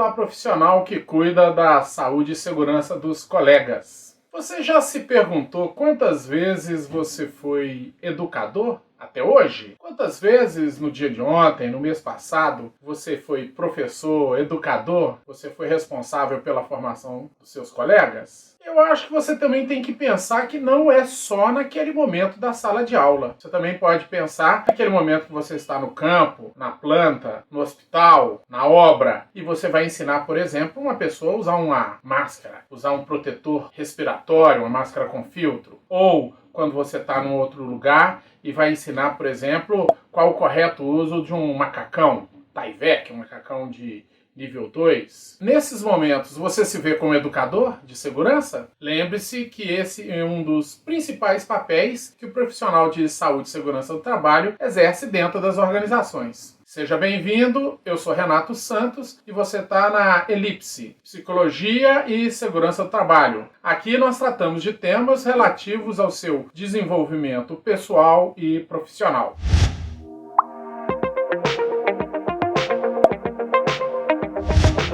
Olá, profissional que cuida da saúde e segurança dos colegas. Você já se perguntou quantas vezes você foi educador até hoje? Quantas vezes no dia de ontem, no mês passado, você foi professor, educador? Você foi responsável pela formação dos seus colegas? Eu acho que você também tem que pensar que não é só naquele momento da sala de aula. Você também pode pensar naquele momento que você está no campo, na planta, no hospital, na obra, e você vai ensinar, por exemplo, uma pessoa a usar uma máscara, usar um protetor respiratório, uma máscara com filtro, ou quando você está num outro lugar e vai ensinar, por exemplo, qual o correto uso de um macacão, Tyvek, um macacão de nível 2. Nesses momentos, você se vê como educador de segurança? Lembre-se que esse é um dos principais papéis que o profissional de saúde e segurança do trabalho exerce dentro das organizações. Seja bem-vindo, eu sou Renato Santos e você está na Elipse, Psicologia e Segurança do Trabalho. Aqui nós tratamos de temas relativos ao seu desenvolvimento pessoal e profissional.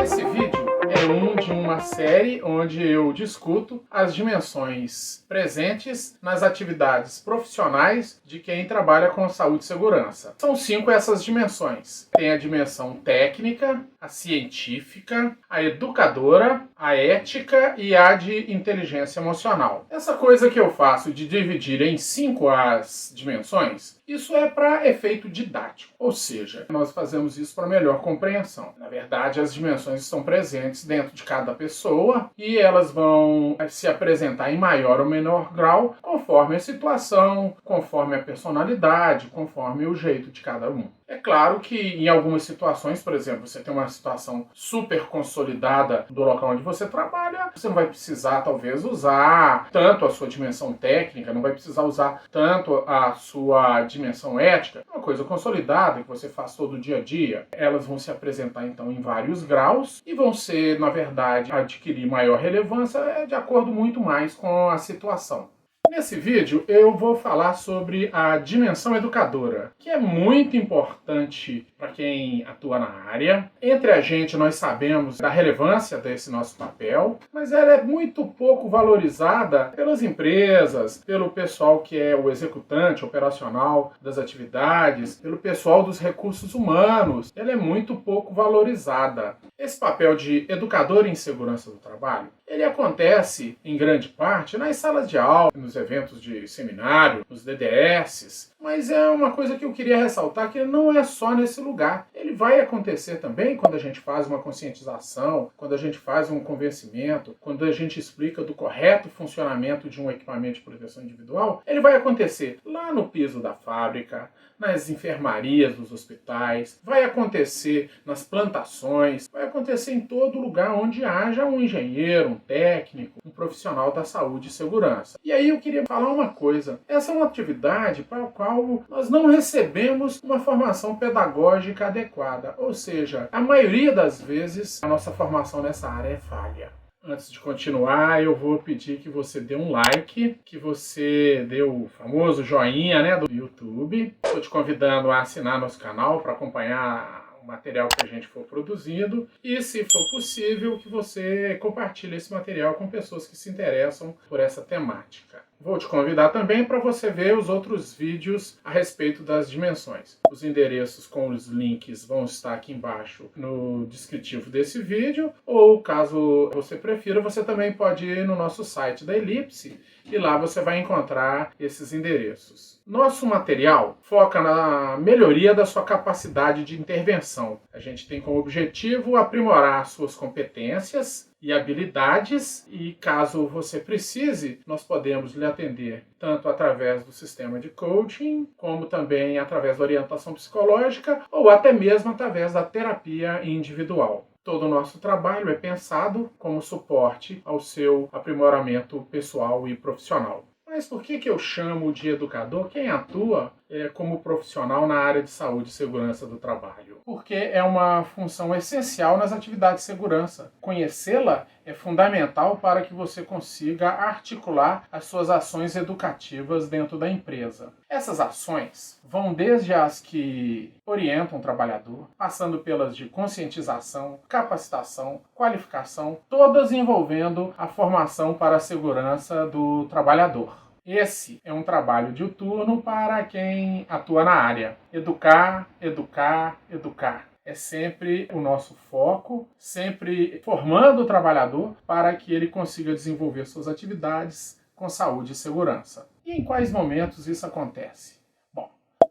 Esse vídeo é de uma série onde eu discuto as dimensões presentes nas atividades profissionais de quem trabalha com saúde e segurança. São 5 essas dimensões. Tem a dimensão técnica, a científica, a educadora, a ética e a de inteligência emocional. Essa coisa que eu faço de dividir em 5 as dimensões, isso é para efeito didático, ou seja, nós fazemos isso para melhor compreensão. Na verdade, as dimensões estão presentes dentro de cada pessoa e elas vão se apresentar em maior ou menor grau conforme a situação, conforme a personalidade, conforme o jeito de cada um. É claro que em algumas situações, por exemplo, você tem uma situação super consolidada do local onde você trabalha, você não vai precisar, talvez, usar tanto a sua dimensão técnica, não vai precisar usar tanto a sua dimensão ética. É uma coisa consolidada que você faz todo dia a dia. Elas vão se apresentar, então, em vários graus e vão ser, na verdade, adquirir maior relevância de acordo muito mais com a situação. Nesse vídeo eu vou falar sobre a dimensão educadora, que é muito importante para quem atua na área. Entre a gente nós sabemos da relevância desse nosso papel, mas ela é muito pouco valorizada pelas empresas, pelo pessoal que é o executante operacional das atividades, pelo pessoal dos recursos humanos. Ela é muito pouco valorizada. Esse papel de educador em segurança do trabalho, ele acontece, em grande parte, nas salas de aula, nos eventos de seminário, nos DDSs, mas é uma coisa que eu queria ressaltar, que não é só nesse lugar. Ele vai acontecer também quando a gente faz uma conscientização, quando a gente faz um convencimento, quando a gente explica do correto funcionamento de um equipamento de proteção individual. Ele vai acontecer lá no piso da fábrica, nas enfermarias dos hospitais, vai acontecer nas plantações, vai acontecer em todo lugar onde haja um engenheiro, um técnico, um profissional da saúde e segurança. E aí eu queria falar uma coisa. Essa é uma atividade para a qual nós não recebemos uma formação pedagógica adequada. Ou seja, a maioria das vezes a nossa formação nessa área é falha. Antes de continuar, eu vou pedir que você dê um like, que você dê o famoso joinha, do YouTube. Estou te convidando a assinar nosso canal para acompanhar o material que a gente for produzindo. E, se for possível, que você compartilhe esse material com pessoas que se interessam por essa temática. Vou te convidar também para você ver os outros vídeos a respeito das dimensões. Os endereços com os links vão estar aqui embaixo no descritivo desse vídeo, ou caso você prefira, você também pode ir no nosso site da Elipse e lá você vai encontrar esses endereços. Nosso material foca na melhoria da sua capacidade de intervenção. A gente tem como objetivo aprimorar suas competências e habilidades, e caso você precise, nós podemos lhe atender tanto através do sistema de coaching, como também através da orientação psicológica, ou até mesmo através da terapia individual. Todo o nosso trabalho é pensado como suporte ao seu aprimoramento pessoal e profissional. Mas por que eu chamo de educador? Quem atua como profissional na área de saúde e segurança do trabalho, porque é uma função essencial nas atividades de segurança. Conhecê-la é fundamental para que você consiga articular as suas ações educativas dentro da empresa. Essas ações vão desde as que orientam o trabalhador, passando pelas de conscientização, capacitação, qualificação, todas envolvendo a formação para a segurança do trabalhador. Esse é um trabalho diuturno para quem atua na área. Educar, educar, educar. É sempre o nosso foco, sempre formando o trabalhador para que ele consiga desenvolver suas atividades com saúde e segurança. E em quais momentos isso acontece?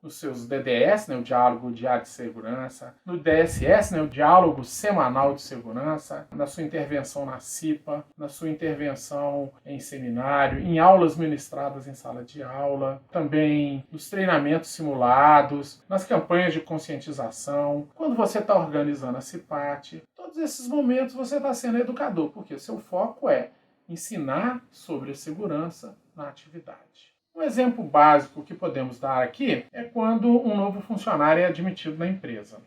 Nos seus DDS, o Diálogo Diário de Segurança, no DSS, o Diálogo Semanal de Segurança, na sua intervenção na CIPA, na sua intervenção em seminário, em aulas ministradas em sala de aula, também nos treinamentos simulados, nas campanhas de conscientização, quando você está organizando a CIPAT. Todos esses momentos você está sendo educador, porque o seu foco é ensinar sobre a segurança na atividade. Um exemplo básico que podemos dar aqui é quando um novo funcionário é admitido na empresa.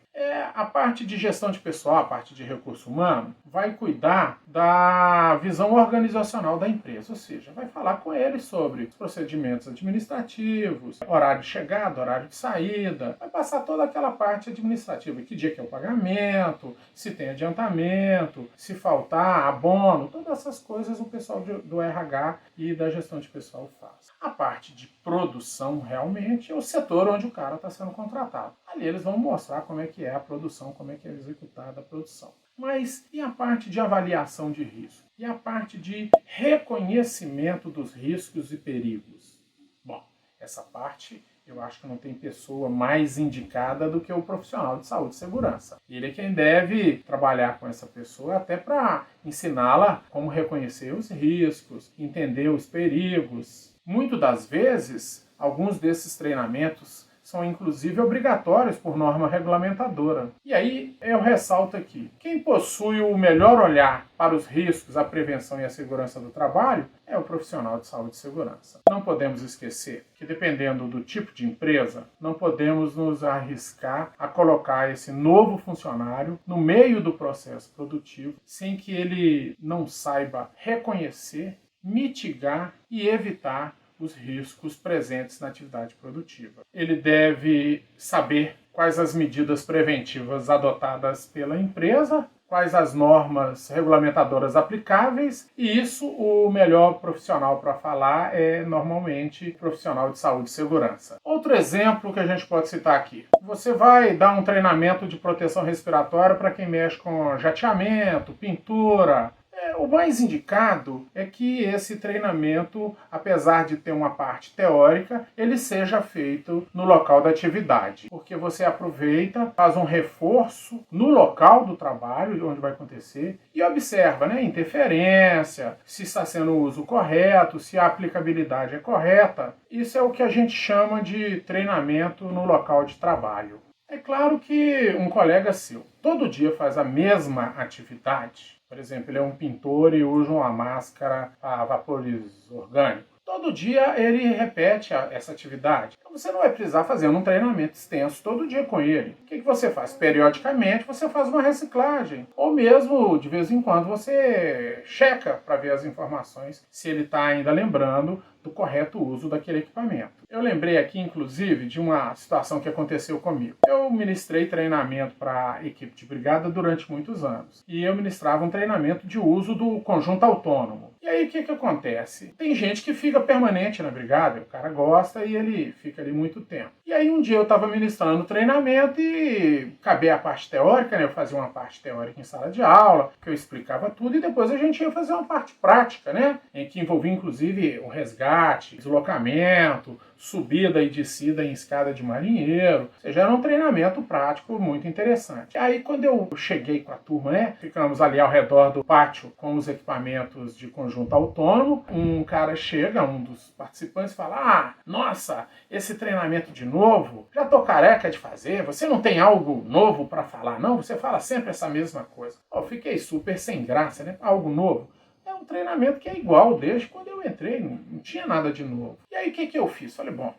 A parte de gestão de pessoal, a parte de recurso humano, vai cuidar da visão organizacional da empresa, ou seja, vai falar com ele sobre os procedimentos administrativos, horário de chegada, horário de saída, vai passar toda aquela parte administrativa, que dia que é o pagamento, se tem adiantamento, se faltar abono, todas essas coisas o pessoal do RH e da gestão de pessoal faz. A parte de produção realmente é o setor onde o cara está sendo contratado. Ali eles vão mostrar como é que é a produção, como é que é executada a produção. Mas e a parte de avaliação de risco? E a parte de reconhecimento dos riscos e perigos? Bom, essa parte eu acho que não tem pessoa mais indicada do que o profissional de saúde e segurança. Ele é quem deve trabalhar com essa pessoa até para ensiná-la como reconhecer os riscos, entender os perigos. Muitas das vezes, alguns desses treinamentos são inclusive obrigatórios por norma regulamentadora. E aí eu ressalto aqui, quem possui o melhor olhar para os riscos, a prevenção e a segurança do trabalho é o profissional de saúde e segurança. Não podemos esquecer que, dependendo do tipo de empresa, não podemos nos arriscar a colocar esse novo funcionário no meio do processo produtivo sem que ele não saiba reconhecer, mitigar e evitar os riscos presentes na atividade produtiva. Ele deve saber quais as medidas preventivas adotadas pela empresa, quais as normas regulamentadoras aplicáveis, e isso o melhor profissional para falar é normalmente profissional de saúde e segurança. Outro exemplo que a gente pode citar aqui. Você vai dar um treinamento de proteção respiratória para quem mexe com jateamento, pintura. O mais indicado é que esse treinamento, apesar de ter uma parte teórica, ele seja feito no local da atividade. Porque você aproveita, faz um reforço no local do trabalho, onde vai acontecer, e observa, interferência, se está sendo o uso correto, se a aplicabilidade é correta. Isso é o que a gente chama de treinamento no local de trabalho. É claro que um colega seu todo dia faz a mesma atividade. Por exemplo, ele é um pintor e usa uma máscara a vapores orgânicos. Todo dia ele repete essa atividade. Então você não vai precisar fazer um treinamento extenso todo dia com ele. O que você faz? Periodicamente você faz uma reciclagem. Ou mesmo, de vez em quando, você checa para ver as informações se ele está ainda lembrando do correto uso daquele equipamento. Eu lembrei aqui, inclusive, de uma situação que aconteceu comigo. Eu ministrei treinamento para a equipe de brigada durante muitos anos. E eu ministrava um treinamento de uso do conjunto autônomo. E aí, o que acontece? Tem gente que fica permanente na brigada, o cara gosta e ele fica ali muito tempo. E aí, um dia eu estava ministrando treinamento e acabei a parte teórica, eu fazia uma parte teórica em sala de aula, que eu explicava tudo, e depois a gente ia fazer uma parte prática, em que envolvia, inclusive, o resgate, deslocamento, subida e descida em escada de marinheiro. Ou seja, era um treinamento prático muito interessante. Aí, quando eu cheguei com a turma, ficamos ali ao redor do pátio com os equipamentos de conjunto autônomo, um cara chega, um dos participantes, fala: nossa, esse treinamento de novo, já tô careca de fazer, você não tem algo novo para falar, não? Você fala sempre essa mesma coisa. Eu fiquei super sem graça, Algo novo. É um treinamento que é igual desde quando eu entrei, não tinha nada de novo. E aí o que eu fiz? Falei, bom,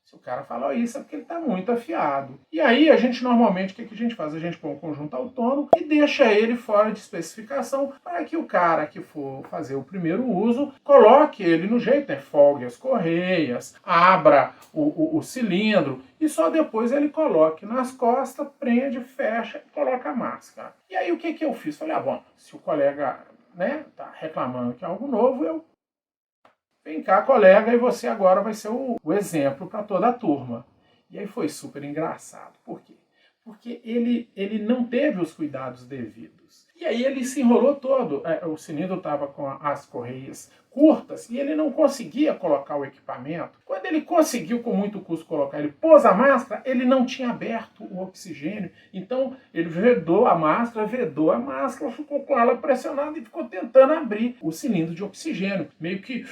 Se o cara falou isso é porque ele está muito afiado. E aí a gente normalmente, o que a gente faz? A gente põe um conjunto autônomo e deixa ele fora de especificação para que o cara que for fazer o primeiro uso coloque ele no jeito, né? Folgue as correias, abra o cilindro e só depois ele coloque nas costas, prende, fecha e coloca a máscara. E aí o que eu fiz? Falei, bom, se o colega, né, tá reclamando que é algo novo, eu vem cá, colega, e você agora vai ser o exemplo para toda a turma. E aí foi super engraçado. Por quê? Porque ele não teve os cuidados devidos. E aí ele se enrolou todo. O cilindro estava com as correias curtas e ele não conseguia colocar o equipamento. Quando ele conseguiu, com muito custo, colocar, ele pôs a máscara, ele não tinha aberto o oxigênio. Então ele vedou a máscara, ficou com ela pressionada e ficou tentando abrir o cilindro de oxigênio. Meio que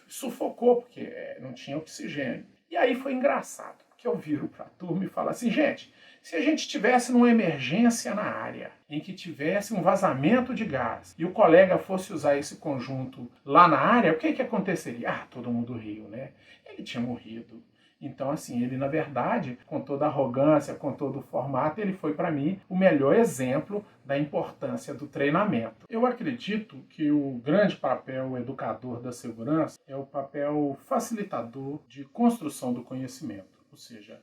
sufocou, porque não tinha oxigênio. E aí foi engraçado, porque eu viro para a turma e falo assim, gente, se a gente tivesse numa emergência na área, em que tivesse um vazamento de gás, e o colega fosse usar esse conjunto lá na área, o que aconteceria? Ah, todo mundo riu, né? Ele tinha morrido. Então, assim, ele, na verdade, com toda a arrogância, com todo o formato, ele foi, para mim, o melhor exemplo da importância do treinamento. Eu acredito que o grande papel educador da segurança é o papel facilitador de construção do conhecimento. Ou seja,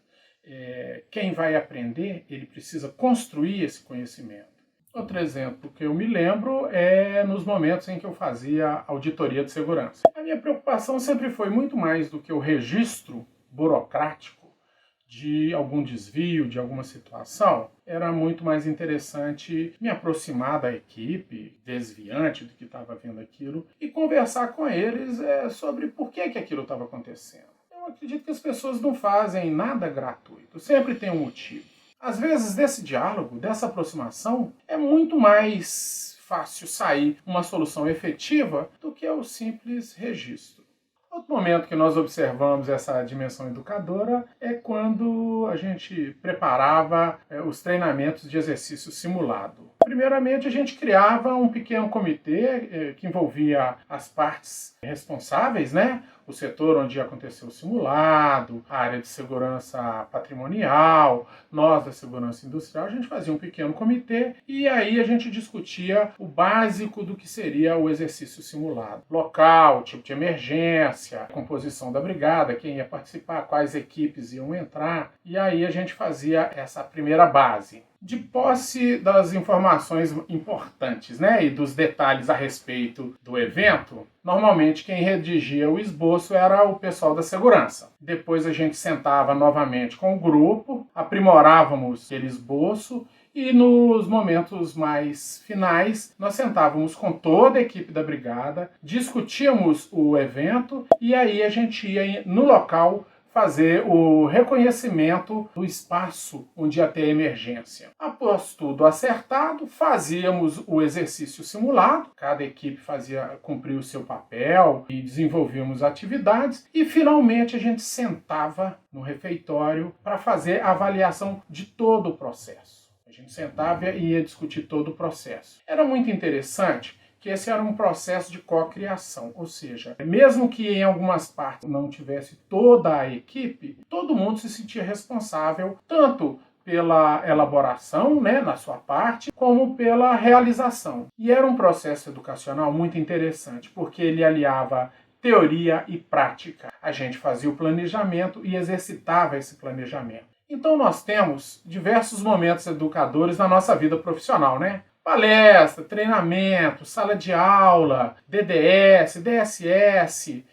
quem vai aprender, ele precisa construir esse conhecimento. Outro exemplo que eu me lembro é nos momentos em que eu fazia auditoria de segurança. A minha preocupação sempre foi muito mais do que o registro burocrático de algum desvio, de alguma situação. Era muito mais interessante me aproximar da equipe desviante do que estava vendo aquilo e conversar com eles sobre por que aquilo estava acontecendo. Eu acredito que as pessoas não fazem nada gratuito, sempre tem um motivo. Às vezes, desse diálogo, dessa aproximação, é muito mais fácil sair uma solução efetiva do que o simples registro. Outro momento que nós observamos essa dimensão educadora é quando a gente preparava os treinamentos de exercício simulado. Primeiramente, a gente criava um pequeno comitê que envolvia as partes responsáveis, né? O setor onde aconteceu o simulado, a área de segurança patrimonial, nós da segurança industrial, a gente fazia um pequeno comitê e aí a gente discutia o básico do que seria o exercício simulado. Local, tipo de emergência, composição da brigada, quem ia participar, quais equipes iam entrar, e aí a gente fazia essa primeira base. De posse das informações importantes, né, e dos detalhes a respeito do evento, normalmente quem redigia o esboço era o pessoal da segurança. Depois a gente sentava novamente com o grupo, aprimorávamos aquele esboço e nos momentos mais finais nós sentávamos com toda a equipe da brigada, discutíamos o evento e aí a gente ia no local fazer o reconhecimento do espaço onde ia ter emergência. Após tudo acertado, fazíamos o exercício simulado, cada equipe cumpria o seu papel e desenvolvíamos atividades e finalmente a gente sentava no refeitório para fazer a avaliação de todo o processo. A gente sentava e ia discutir todo o processo. Era muito interessante que esse era um processo de cocriação, ou seja, mesmo que em algumas partes não tivesse toda a equipe, todo mundo se sentia responsável tanto pela elaboração, né, na sua parte, como pela realização. E era um processo educacional muito interessante, porque ele aliava teoria e prática. A gente fazia o planejamento e exercitava esse planejamento. Então nós temos diversos momentos educadores na nossa vida profissional, né? Palestra, treinamento, sala de aula, DDS, DSS,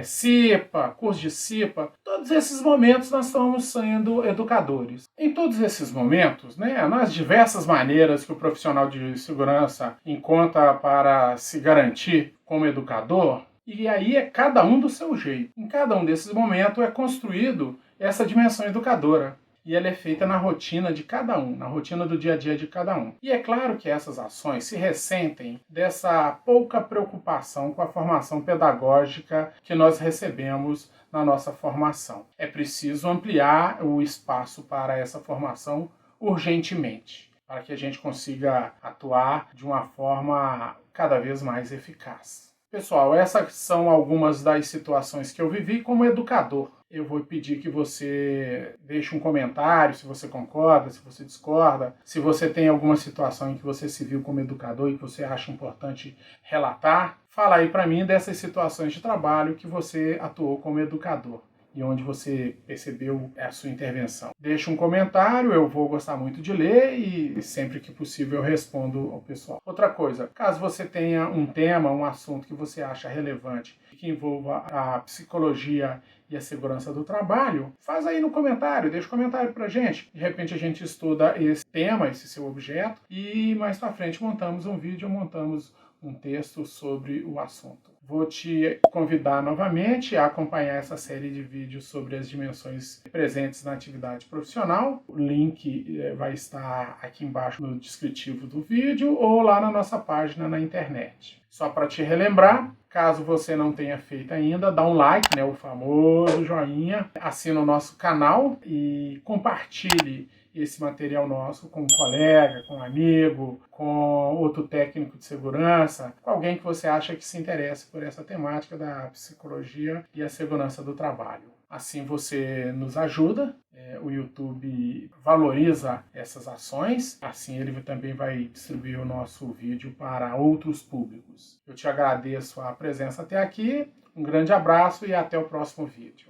CIPA, curso de CIPA. Todos esses momentos nós estamos sendo educadores. Em todos esses momentos, né, nas diversas maneiras que o profissional de segurança encontra para se garantir como educador, e aí é cada um do seu jeito. Em cada um desses momentos é construído essa dimensão educadora. E ela é feita na rotina de cada um, na rotina do dia a dia de cada um. E é claro que essas ações se ressentem dessa pouca preocupação com a formação pedagógica que nós recebemos na nossa formação. É preciso ampliar o espaço para essa formação urgentemente, para que a gente consiga atuar de uma forma cada vez mais eficaz. Pessoal, essas são algumas das situações que eu vivi como educador. Eu vou pedir que você deixe um comentário se você concorda, se você discorda, se você tem alguma situação em que você se viu como educador e que você acha importante relatar. Fala aí para mim dessas situações de trabalho que você atuou como educador e onde você percebeu a sua intervenção. Deixe um comentário, eu vou gostar muito de ler e sempre que possível eu respondo ao pessoal. Outra coisa, caso você tenha um tema, um assunto que você acha relevante e que envolva a psicologia e a segurança do trabalho, faz aí no comentário, deixa um comentário pra gente. De repente a gente estuda esse tema, esse seu objeto, e mais pra frente montamos um vídeo, montamos um texto sobre o assunto. Vou te convidar novamente a acompanhar essa série de vídeos sobre as dimensões presentes na atividade profissional. O link vai estar aqui embaixo no descritivo do vídeo ou lá na nossa página na internet. Só para te relembrar, caso você não tenha feito ainda, dá um like, o famoso joinha, assina o nosso canal e compartilhe esse material nosso com um colega, com um amigo, com outro técnico de segurança, com alguém que você acha que se interessa por essa temática da psicologia e a segurança do trabalho. Assim você nos ajuda, o YouTube valoriza essas ações, assim ele também vai distribuir o nosso vídeo para outros públicos. Eu te agradeço a presença até aqui, um grande abraço e até o próximo vídeo.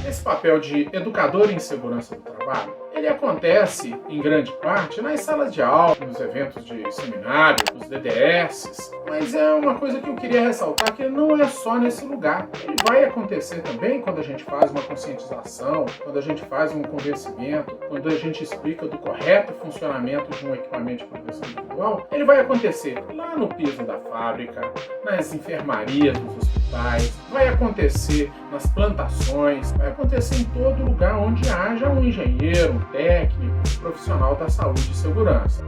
Esse papel de educador em segurança do trabalho, ele acontece, em grande parte, nas salas de aula, nos eventos de seminário, nos DDS, mas é uma coisa que eu queria ressaltar, que não é só nesse lugar. Ele vai acontecer também quando a gente faz uma conscientização, quando a gente faz um convencimento, quando a gente explica do correto funcionamento de um equipamento de proteção individual. Ele vai acontecer lá no piso da fábrica, nas enfermarias dos hospitais, vai acontecer nas plantações, vai acontecer em todo lugar onde haja um engenheiro, um técnico, um profissional da saúde e segurança.